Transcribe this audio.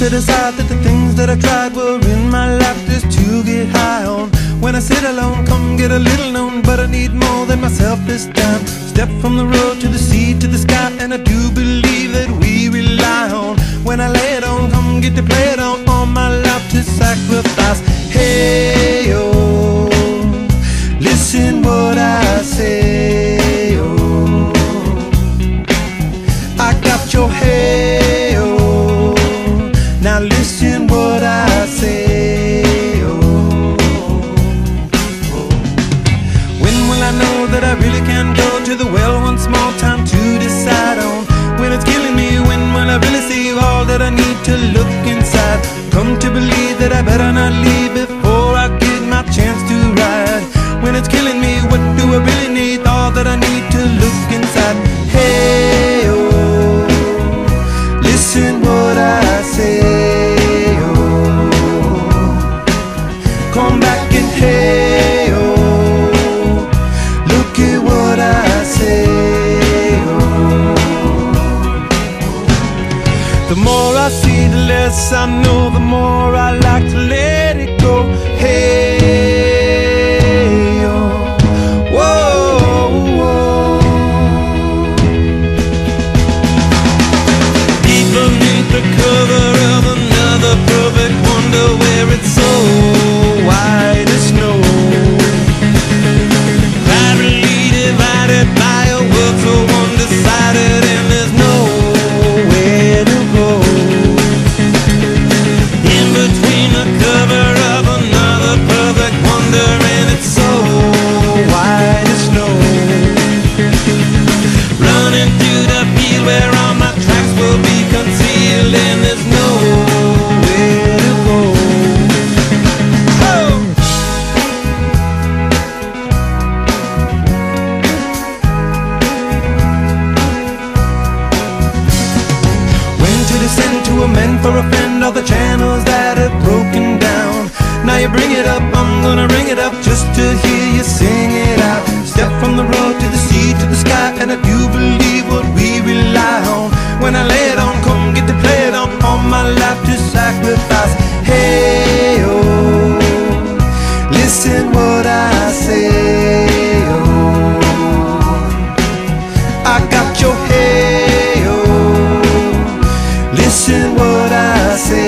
to decide that the things that I tried were in my life just to get high on. When I sit alone, come get a little known, but I need more than myself this time. Step from the road to the sea to the sky, and I do believe that we rely on. When I lay it on, come get to play it on, all my life to sacrifice. Hey, oh, listen what I say, oh, I got your hey, oh, now listen what I say, oh, oh. When will I know that I really can go to the well one small time to decide on? When it's killing me, when will I really see all that I need to look inside? Come to believe that I better not leave before I get my chance to ride. When it's killing me, what do I really need? All that I need to look inside. Hey, oh, listen what I say, oh, come back and hey, oh, look at what I say, oh. The more I see, the less I know, the more I like to let it go. Hey, oh, whoa, whoa. Deep beneath the cover of another perfect wonder, where it's so white as snow, privately divided by a world so undecided, and there's nowhere to go. In between the cover of another perfect wonder, and it's so white as snow, running through the field where all my tracks will be concealed, and there's nowhere to go. Oh! When to descend to amend for a friend all the channels that have broken down. Now you bring it up, I'm gonna ring it up just to hear you sing it out. Step from the road to the sea to the sky, and I do believe what we rely on. When I lay it on, come get to play it on, all my life to sacrifice. Hey, oh, listen what I say, oh, I got your hey, oh, listen what I say.